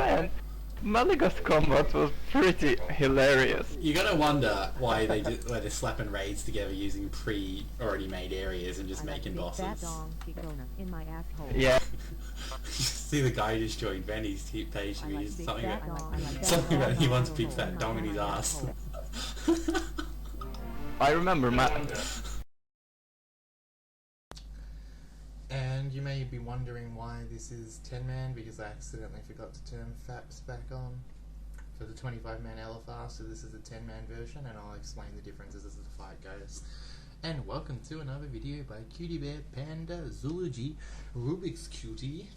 man, Malygos combat was pretty hilarious. You're gonna wonder why they're slapping raids together using already made areas and just making bosses. Yeah. See the guy who just joined Benny's page. Something about he wants a big fat dong in his ass. I remember And you may be wondering why this is 10-man, because I accidentally forgot to turn FAPS back on for the 25-man LFR, so this is a 10-man version, and I'll explain the differences as the fight goes. And welcome to another video by Qtbear, Panda, Zoology, Rubik's Cutie,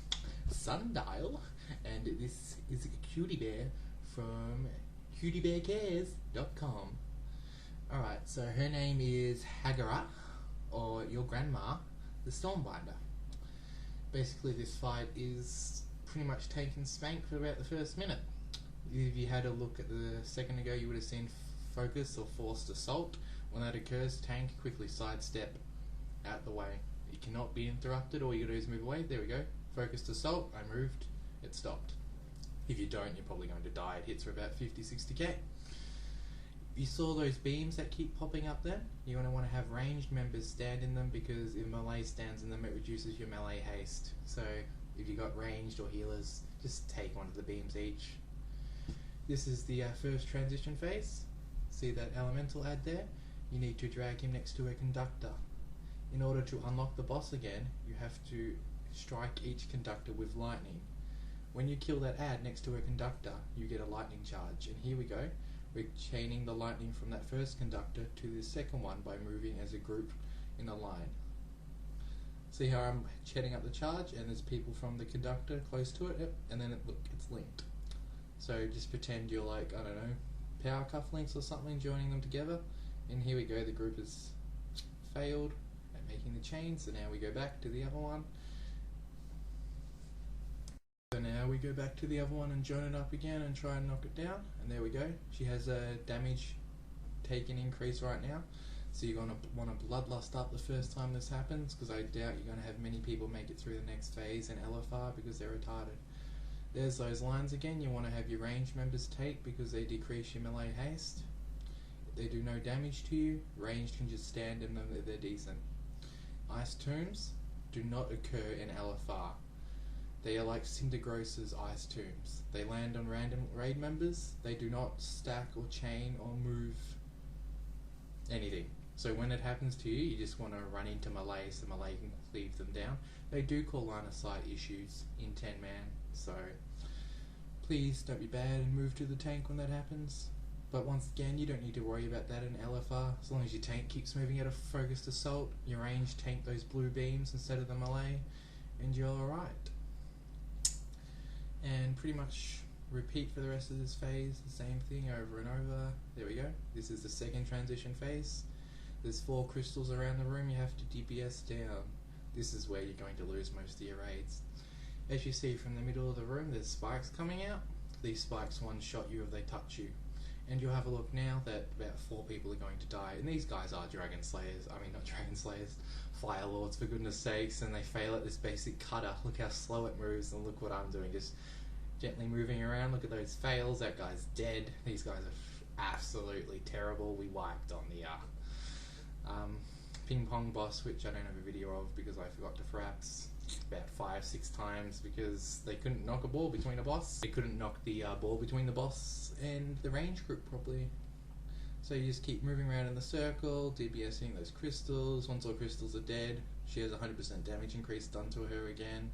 Sundial, and this is Qtbear from QtbearCares.com. Alright, so her name is Hagra, or your grandma, the Stormbinder. Basically, this fight is pretty much taking spank for about the first minute. If you had a look at the second ago, you would have seen focus or forced assault. When that occurs, tank, quickly sidestep out the way. It cannot be interrupted. All you gotta do is move away. There we go. Focused assault. I moved. It stopped. If you don't, you're probably going to die. It hits for about 50-60k. You saw those beams that keep popping up there? You're going to want to have ranged members stand in them, because if melee stands in them, it reduces your melee haste. So if you got ranged or healers, just take one of the beams each. This is the first transition phase. See that elemental ad there? You need to drag him next to a conductor. In order to unlock the boss again, you have to strike each conductor with lightning. When you kill that ad next to a conductor, you get a lightning charge. And here we go. We're chaining the lightning from that first conductor to the second one by moving as a group in a line. See how I'm chatting up the charge, and there's people from the conductor close to it, yep, and then look, it's linked. So just pretend you're like, I don't know, power cufflinks or something, joining them together. And here we go, the group has failed at making the chain, so now we go back to the other one. So now we go back to the other one and join it up again and try and knock it down, and there we go. She has a damage taken increase right now, so you're going to want to bloodlust up the first time this happens, because I doubt you're going to have many people make it through the next phase in LFR because they're retarded. There's those lines again. You want to have your ranged members take, because they decrease your melee haste. They do no damage to you. Ranged can just stand in them, they're decent. Ice tombs do not occur in LFR. They are like Cindergross's ice tombs. They land on random raid members. They do not stack or chain or move anything. So when it happens to you, you just want to run into melee so melee can cleave them down. They do call line of sight issues in 10-man, so please don't be bad and move to the tank when that happens. But once again, you don't need to worry about that in LFR. As long as your tank keeps moving at a focused assault, your range tank those blue beams instead of the melee, and you're alright. And pretty much repeat for the rest of this phase, the same thing over and over. There we go. This is the second transition phase. There's 4 crystals around the room you have to DPS down. This is where you're going to lose most of your raids. As you see from the middle of the room, there's spikes coming out. These spikes one-shot you if they touch you. And you'll have a look now that about 4 people are going to die. And these guys are Dragon Slayers. I mean, not Dragon Slayers. Fire Lords, for goodness sakes. And they fail at this basic cutter. Look how slow it moves, and look what I'm doing. Just gently moving around. Look at those fails. That guy's dead. These guys are absolutely terrible. We wiped on the ping pong boss, which I don't have a video of because I forgot to fraps about 5-6 times because they couldn't knock a ball between a boss. They couldn't knock the ball between the boss and the range group properly. So you just keep moving around in the circle, DPSing those crystals. Once all crystals are dead, she has 100% damage increase done to her again.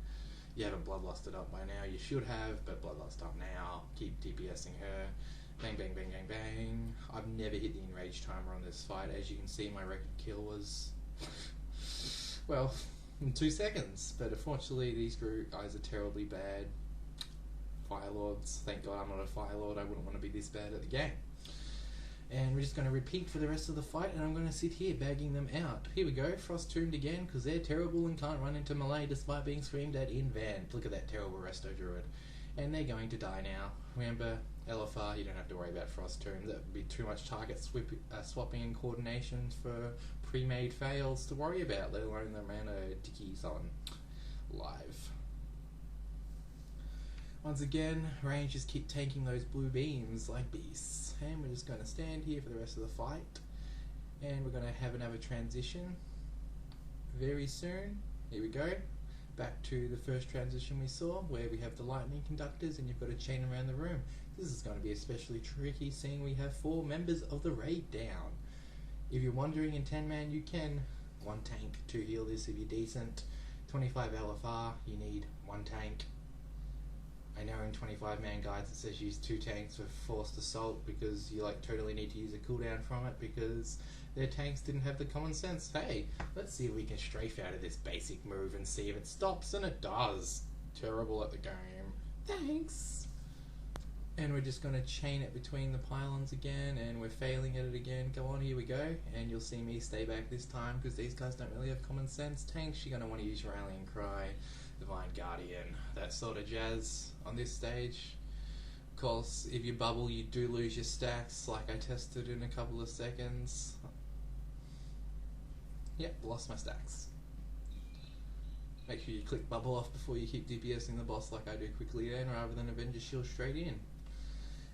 You haven't bloodlusted up by now. You should have, but bloodlust up now. Keep DPSing her. Bang, bang, bang, bang, bang. I've never hit the enrage timer on this fight. As you can see, my record kill was, well, in 2 seconds. But unfortunately, these guys are terribly bad. Fire Lords. Thank God I'm not a Fire Lord. I wouldn't want to be this bad at the game. And we're just going to repeat for the rest of the fight, and I'm going to sit here bagging them out. Here we go, Frost Tombed again, because they're terrible and can't run into melee despite being screamed at in van. Look at that terrible Resto Druid. And they're going to die now. Remember, LFR, you don't have to worry about Frost Tomb. That would be too much target swapping and coordination for pre-made fails to worry about, let alone the amount of dickies on live. Once again, Rangers keep tanking those blue beams like beasts. And we're just going to stand here for the rest of the fight. And we're going to have another transition very soon. Here we go. Back to the first transition we saw, where we have the lightning conductors and you've got a chain around the room. This is going to be especially tricky, seeing we have 4 members of the raid down. If you're wondering, in 10-man you can 1 tank, 2 healers if you're decent. 25 LFR, you need 1 tank. I know in 25-man guides it says use 2 tanks for forced assault because you like totally need to use a cooldown from it because their tanks didn't have the common sense. Hey, let's see if we can strafe out of this basic move and see if it stops, and it does. Terrible at the game. Thanks. And we're just going to chain it between the pylons again, and we're failing at it again. Go on, here we go. And you'll see me stay back this time because these guys don't really have common sense. Tanks, you're going to want to use Rallying Cry, Divine Guardian, that sort of jazz on this stage. Of course, if you bubble, you do lose your stacks, like I tested in a couple of seconds. Yep, lost my stacks. Make sure you click bubble off before you keep DPSing the boss like I do quickly then, rather than Avenger Shield straight in.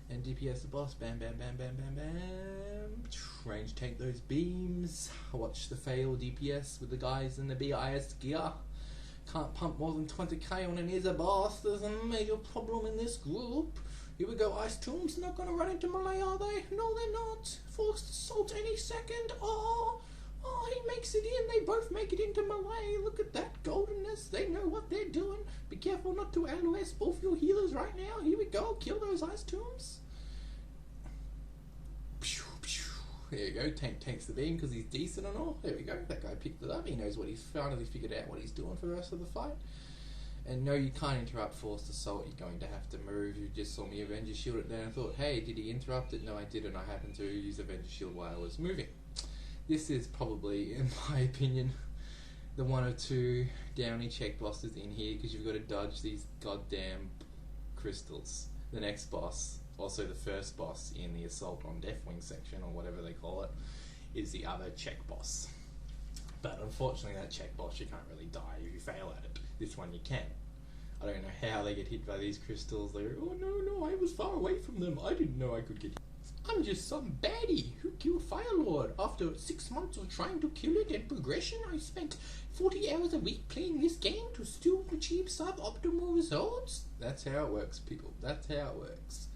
And DPS the boss, bam bam bam bam bam bam. Range tank those beams. Watch the fail DPS with the guys in the BIS gear. Can't pump more than 20k on an Izza boss. There's a major problem in this group. Here we go, Ice Tombs not gonna run into melee, are they? No, they're not. Forced assault any second. Oh, he makes it in. They both make it into melee. Look at that goldenness. They know what they're doing. Be careful not to LOS both your healers right now. Here we go. Kill those Ice Tombs. There you go. Tanks the beam because he's decent and all. There we go. That guy picked it up. He knows what he's finally figured out what he's doing for the rest of the fight. And no, you can't interrupt forced assault. You're going to have to move. You just saw me Avenger Shield it down and thought, hey, did he interrupt it? No, I didn't. I happened to use Avenger Shield while I was moving. This is probably, in my opinion, the 1 or 2 downy check bosses in here because you've got to dodge these goddamn crystals. The next boss, also the first boss in the Assault on Deathwing section, or whatever they call it, is the other check boss. But unfortunately that check boss you can't really die if you fail at it. This one you can. I don't know how they get hit by these crystals. They're, oh no, I was far away from them. I didn't know I could get hit. I'm just some baddie who killed Firelord. After 6 months of trying to kill it and progression, I spent 40 hours a week playing this game to still achieve suboptimal results. That's how it works, people. That's how it works.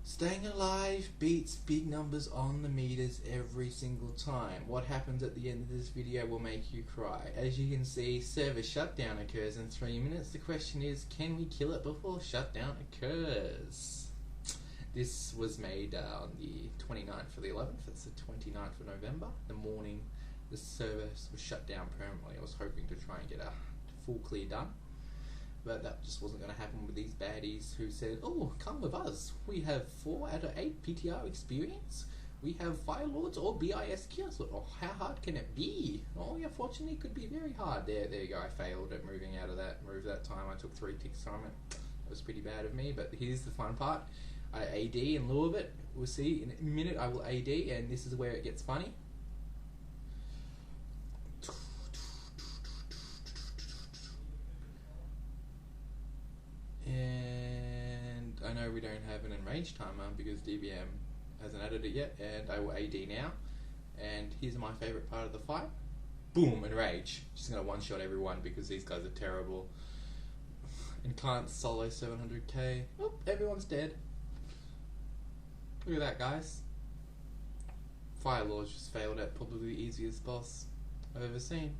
Staying alive beats big numbers on the meters every single time. What happens at the end of this video will make you cry. As you can see, server shutdown occurs in 3 minutes. The question is, can we kill it before shutdown occurs? This was made on the 29th of the 11th, it's the 29th of November. The morning the service was shut down permanently. I was hoping to try and get a full clear done, but that just wasn't going to happen with these baddies who said, oh, come with us. We have 4 out of 8 PTR experience. We have Firelords or BIS kills. Oh, how hard can it be? Oh, yeah, fortunately it could be very hard. There you go, I failed at moving out of that move that time. I took 3 ticks from it. That was pretty bad of me, but here's the fun part. I AD in lieu of it. We'll see in a minute. I will AD, and this is where it gets funny. And I know we don't have an enraged timer because DBM hasn't added it yet, and I will AD now. And here's my favourite part of the fight. Boom, enrage. Just gonna one-shot everyone because these guys are terrible. And can't solo 700k. Oh, everyone's dead. Look at that, guys. Firelord just failed at probably the easiest boss I've ever seen.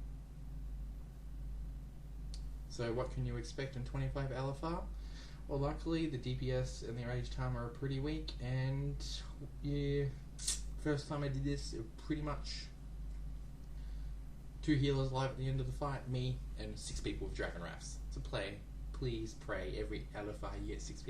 So what can you expect in 25 LFR? Well, luckily the DPS and the rage timer are pretty weak, and yeah, first time I did this, it pretty much 2 healers alive at the end of the fight, me and 6 people with Dragon Rafts. So please pray every LFR you get 6 people.